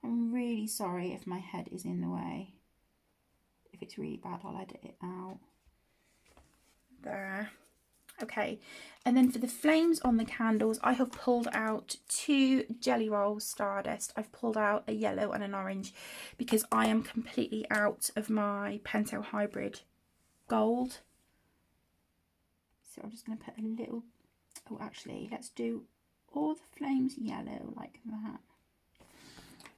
I'm really sorry if my head is in the way. If it's really bad, I'll edit it out. There. Okay, and then for the flames on the candles, I have pulled out 2 Jelly Roll Stardust. I've pulled out a yellow and an orange because I am completely out of my Pentel Hybrid gold. So I'm just going to put a little, oh actually, let's do all the flames yellow like that.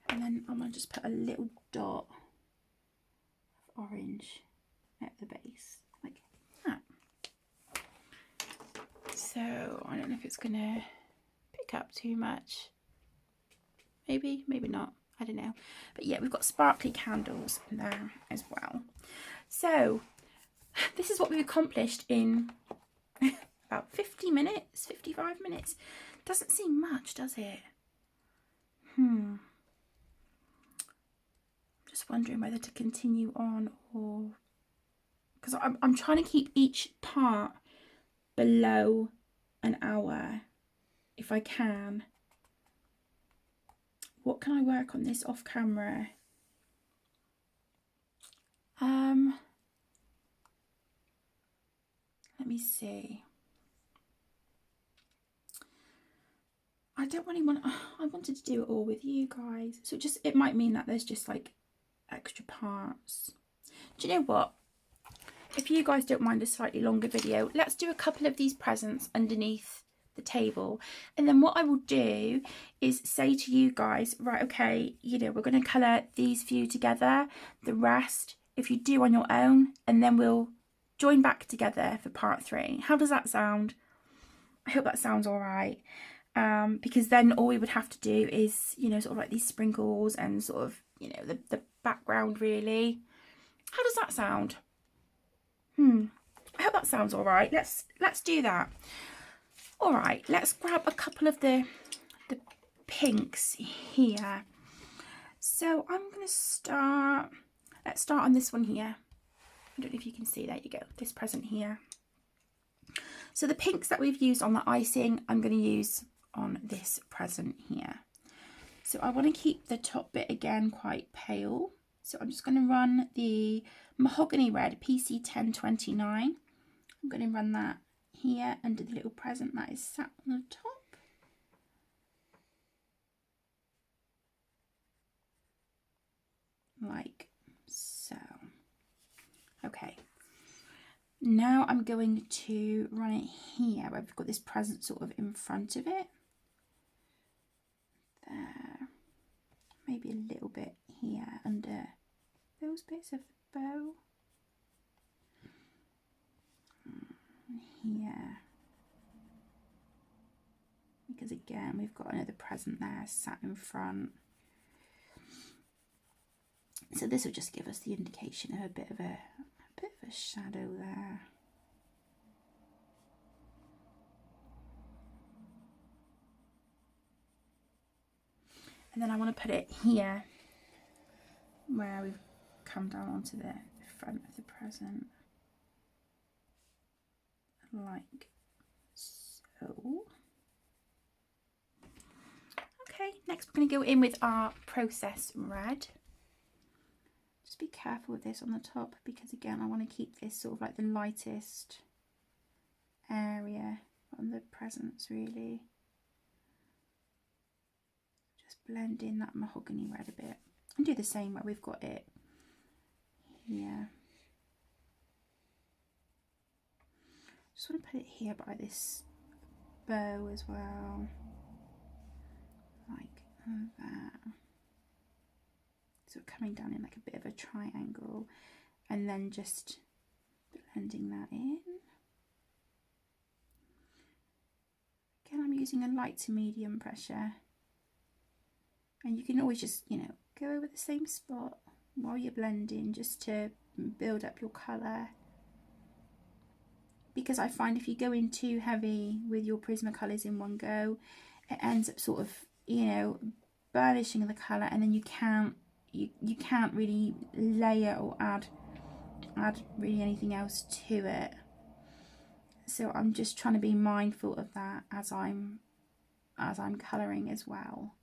And then I'm going to just put a little dot of orange at the base, like that. So I don't know if it's going to pick up too much. Maybe, maybe not. I don't know. But yeah, we've got sparkly candles in there as well. So this is what we accomplished in about 50 minutes, 55 minutes. Doesn't seem much, does it? Just wondering whether to continue on or... because I'm trying to keep each part below an hour if I can. What can I work on this off camera? Let me see. I don't really want, I wanted to do it all with you guys. So it might mean that there's just like extra parts. Do you know what? If you guys don't mind a slightly longer video, let's do a couple of these presents underneath the table. And then what I will do is say to you guys, right, okay, you know, we're going to colour these few together. The rest, if you do on your own, and then we'll join back together for part 3. How does that sound? I hope that sounds all right. Because then all we would have to do is, you know, sort of like these sprinkles and sort of, you know, the background really. How does that sound? I hope that sounds all right. Let's do that. All right, let's grab a couple of the pinks here. So I'm going to start, let's start on this one here. I don't know if you can see, there you go, this present here. So the pinks that we've used on the icing, I'm going to use on this present here. So I want to keep the top bit again quite pale. So I'm just going to run the mahogany red PC 1029. I'm going to run that here under the little present that is sat on the top. Like so. Okay. Now I'm going to run it here where we've got this present sort of in front of it. There. Maybe a little bit here under those bits of the bow. Here. Because again, we've got another present there sat in front. So this will just give us the indication of a bit of a shadow there. And then I want to put it here where we've come down onto the front of the present. Like so. Okay, next we're going to go in with our process red. Just be careful with this on the top because again I want to keep this sort of like the lightest area on the presents really. Just blend in that mahogany red a bit and do the same where we've got it here. Just want to put it here by this bow as well, like that. So coming down in like a bit of a triangle and then just blending that in. Again, I'm using a light to medium pressure. And you can always just, you know, go over the same spot while you're blending just to build up your colour. Because I find if you go in too heavy with your Prismacolors in one go, it ends up sort of, you know, burnishing the colour and then you can't really layer or add really anything else to it. So I'm just trying to be mindful of that as I'm colouring as well.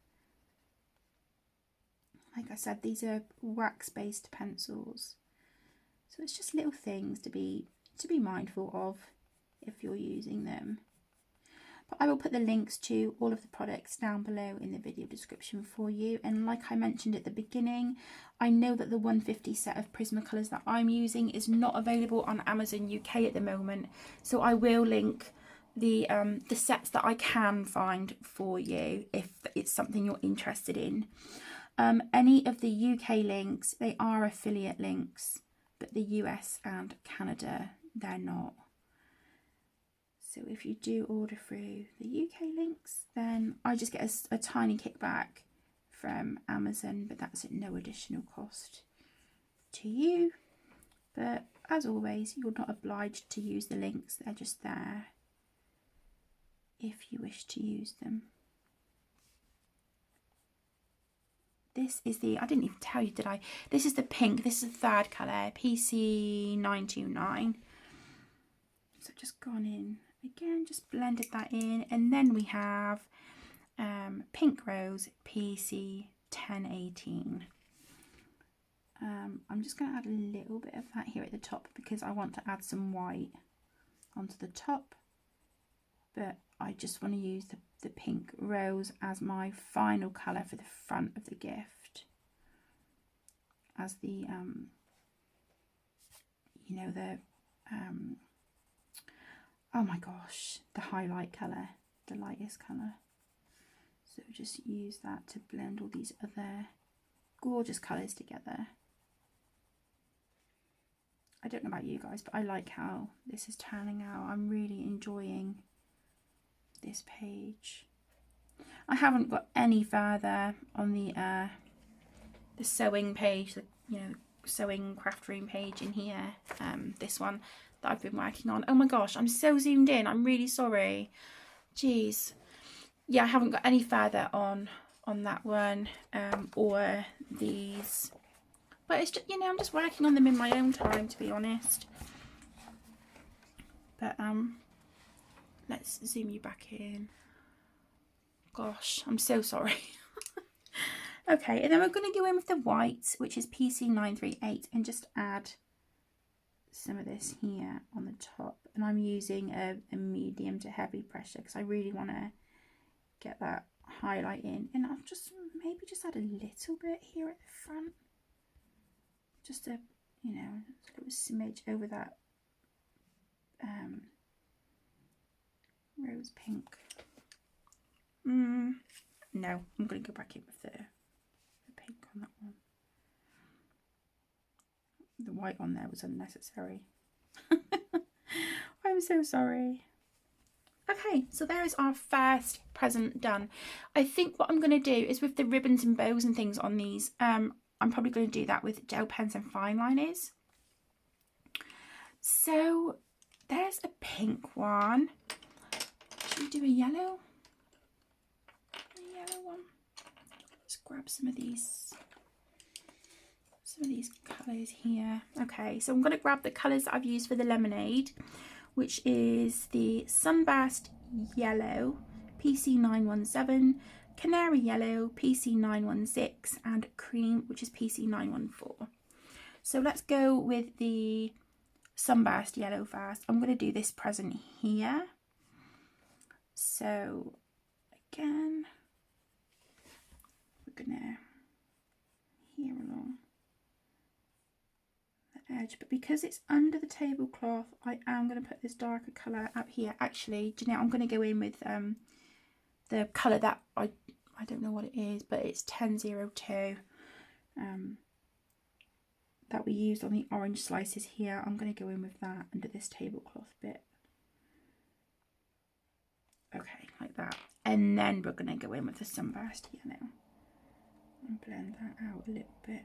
Like I said, these are wax-based pencils, so it's just little things to be mindful of if you're using them. But I will put the links to all of the products down below in the video description for you. And like I mentioned at the beginning, I know that the 150 set of Prismacolors that I'm using is not available on Amazon UK at the moment. So I will link the sets that I can find for you if it's something you're interested in. Any of the UK links, they are affiliate links, but the US and Canada, they're not. So if you do order through the UK links, then I just get a tiny kickback from Amazon, but that's at no additional cost to you. But as always, you're not obliged to use the links, they're just there if you wish to use them. This is the, I didn't even tell you, did I? This is the pink, this is the third colour, PC 929. So just gone in. Again, just blended that in, and then we have Pink Rose PC 1018. I'm just going to add a little bit of that here at the top because I want to add some white onto the top, but I just want to use the Pink Rose as my final colour for the front of the gift, as the you know, the oh my gosh, the highlight colour, the lightest colour. So just use that to blend all these other gorgeous colours together. I don't know about you guys, but I like how this is turning out. I'm really enjoying this page. I haven't got any further on the sewing page, the, you know, sewing craft room page in here. This one that I've been working on. Oh my gosh, I'm so zoomed in. I'm really sorry. Jeez. Yeah, I haven't got any further on that one, or these But it's just, you know, I'm just working on them in my own time, to be honest. But let's zoom you back in. Gosh, I'm so sorry. Okay, and then we're going to go in with the white, which is PC938, and just add some of this here on the top. And I'm using a medium to heavy pressure because I really want to get that highlight in. And I'll just maybe just add a little bit here at the front. Just a, you know, a little smidge over that rose pink. No, I'm going to go back in with the pink on that one. The white on there was unnecessary. I'm so sorry. Okay, so there is our first present done. I think what I'm going to do is with the ribbons and bows and things on these, I'm probably going to do that with gel pens and fine liners. So there's a pink one. Should we do a yellow? A yellow one. Let's grab some of these colours here. Okay, so I'm going to grab the colours that I've used for the lemonade, which is the Sunburst Yellow, PC917, Canary Yellow, PC916, and Cream, which is PC914. So let's go with the Sunburst Yellow first. I'm going to do this present here. So again, we're going to here along the edge, but because it's under the tablecloth, I am going to put this darker colour up here. Actually, do you know, I'm going to go in with the colour that I don't know what it is, but it's 1002 that we used on the orange slices here. I'm going to go in with that under this tablecloth bit. Okay, like that. And then we're going to go in with the Sunburst Yellow and blend that out a little bit.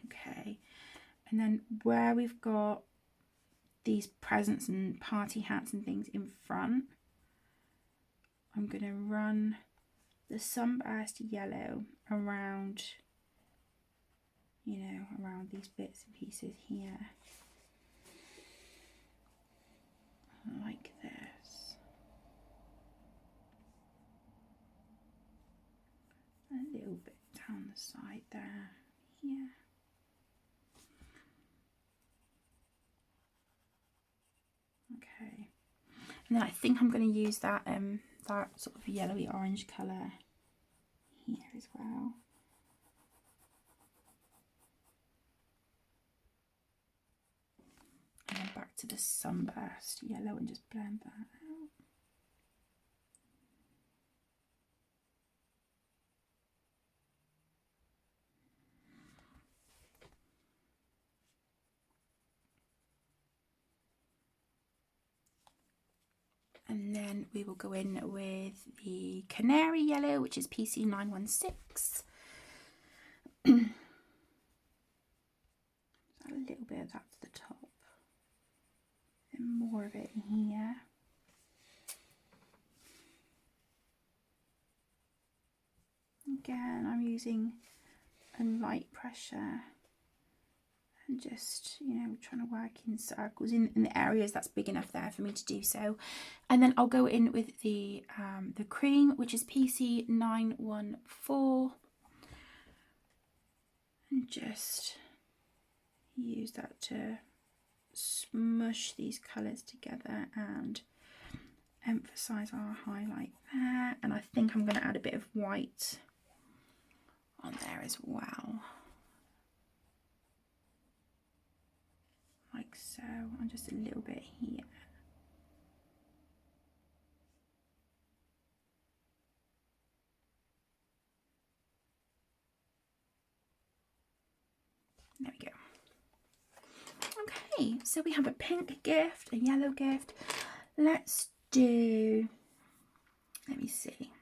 Okay, and then where we've got these presents and party hats and things in front, I'm going to run the Sunburst Yellow around, you know, around these bits and pieces here, like this. A little bit down the side there, here. Okay, and then I think I'm going to use that that sort of yellowy orange colour here as well. And then back to the Sunburst Yellow and just blend that out. And then we will go in with the Canary Yellow, which is PC916. Add a little bit of that to the top. And more of it here. Again, I'm using a light pressure. And just, you know, trying to work in circles in the areas that's big enough there for me to do so. And then I'll go in with the cream, which is PC914, and just use that to smush these colours together and emphasize our highlight there. And I think I'm going to add a bit of white on there as well. Like so, and just a little bit here. There we go. Okay, so we have a pink gift, a yellow gift. Let's do, let me see.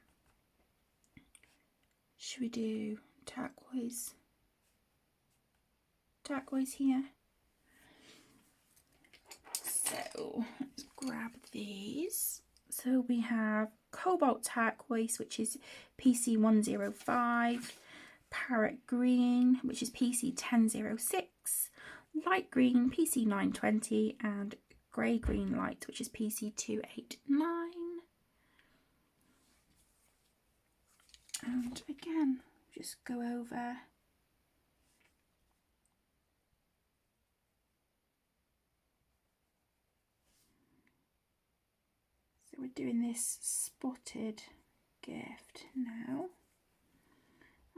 Should we do turquoise? Turquoise here. So let's grab these. So we have Cobalt Turquoise, which is PC105, Parrot green, which is PC 1006, light green PC 920, and grey green light, which is PC 289. And again, just go over. So we're doing this spotted gift now.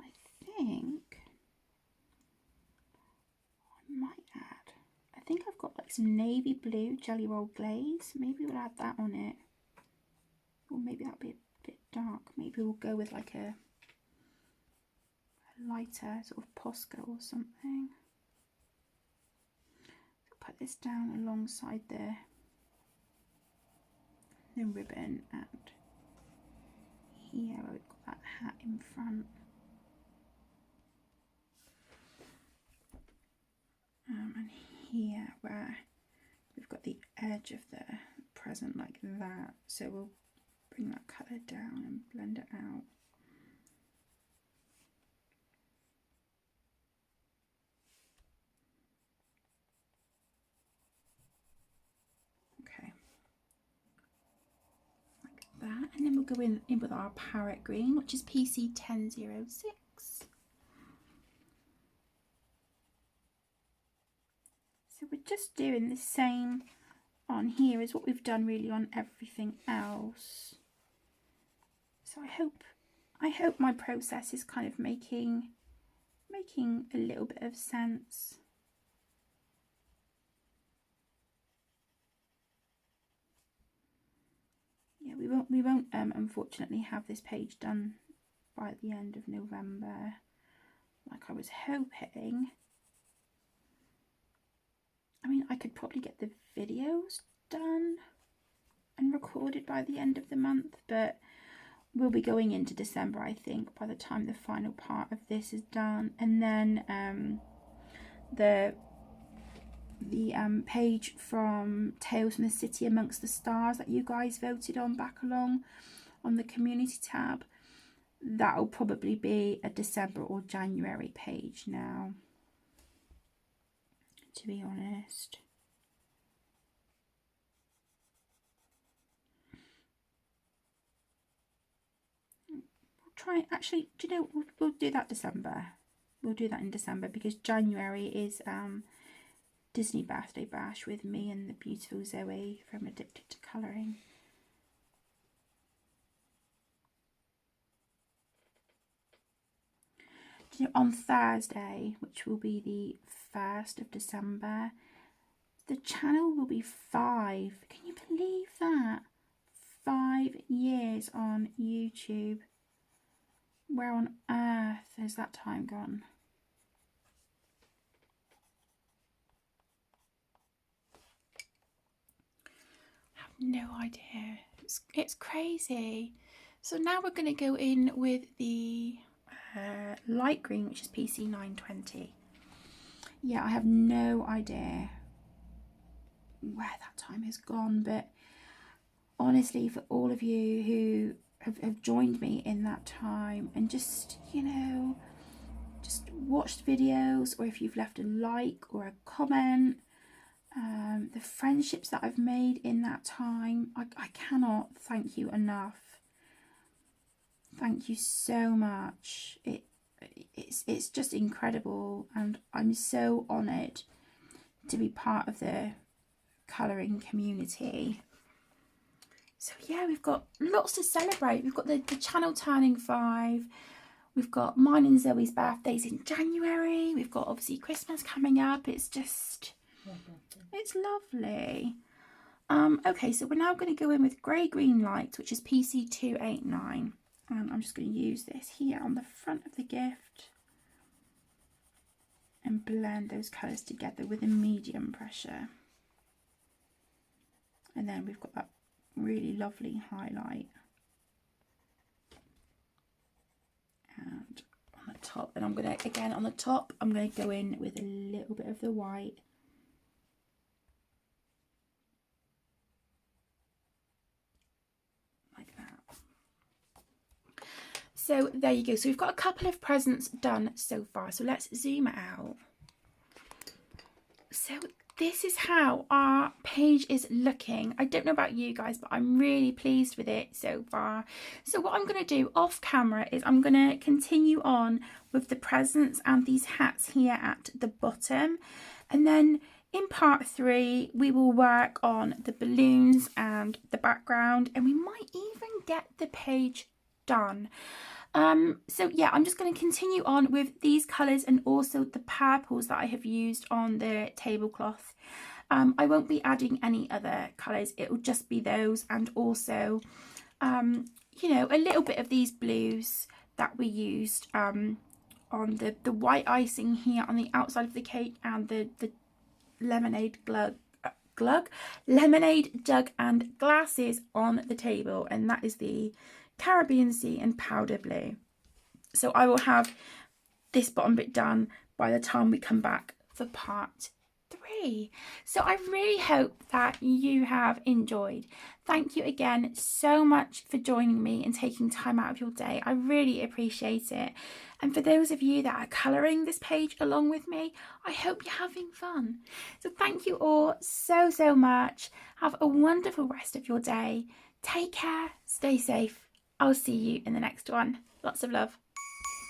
I think I might add, I think I've got like some navy blue jelly roll glaze. Maybe we'll add that on it. Or maybe that'll be a bit dark. Maybe we'll go with like a lighter sort of Posca or something. So put this down alongside the ribbon, and here we've got that hat in front. And here where we've got the edge of the present like that. So we'll bring that colour down and blend it out. Okay. Like that. And then we'll go in with our Parrot green, which is PC 1006. So we're just doing the same on here as what we've done really on everything else. So I hope my process is kind of making a little bit of sense. Yeah, we won't unfortunately have this page done by the end of November like I was hoping. I mean, I could probably get the videos done and recorded by the end of the month, but we'll be going into December, I think, by the time the final part of this is done. And then the page from Tales from the City Amongst the Stars that you guys voted on back along on the community tab, that'll probably be a December or January page now, to be honest. We'll try, actually, do you know, we'll do that December. We'll do that in December, because January is Disney Birthday Bash with me and the beautiful Zoe from Addicted to Colouring. Do you know, on Thursday, which will be the 1st of December, the channel will be 5. Can you believe that? 5 years on YouTube. Where on earth has that time gone? I have no idea. It's crazy. So now we're going to go in with the light green, which is PC 920. Yeah, I have no idea where that time has gone, but honestly, for all of you who have joined me in that time and just, you know, just watched videos, or if you've left a like or a comment, the friendships that I've made in that time, I cannot thank you enough. Thank you so much. It's just incredible, and I'm so honoured to be part of the colouring community. So yeah, we've got lots to celebrate. We've got the channel turning 5. We've got mine and Zoe's birthdays in January. We've got obviously Christmas coming up. It's just, it's lovely. Okay, so we're now going to go in with grey green light, which is PC 289. And I'm just going to use this here on the front of the gift and blend those colours together with a medium pressure. And then we've got that really lovely highlight. And on the top, and I'm going to, again on the top, I'm going to go in with a little bit of the white. So there you go. So we've got a couple of presents done so far. So let's zoom out. So this is how our page is looking. I don't know about you guys, but I'm really pleased with it so far. So what I'm going to do off camera is I'm going to continue on with the presents and these hats here at the bottom. And then in part 3, we will work on the balloons and the background, and we might even get the page done. So yeah, I'm just going to continue on with these colours and also the purples that I have used on the tablecloth. I won't be adding any other colours, it will just be those, and also you know, a little bit of these blues that we used on the white icing here on the outside of the cake, and the lemonade lemonade jug and glasses on the table, and that is the Caribbean Sea and powder blue. So I will have this bottom bit done by the time we come back for part 3. So I really hope that you have enjoyed. Thank you again so much for joining me and taking time out of your day. I really appreciate it. And for those of you that are colouring this page along with me, I hope you're having fun. So thank you all so much. Have a wonderful rest of your day. Take care, stay safe. I'll see you in the next one. Lots of love.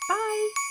Bye.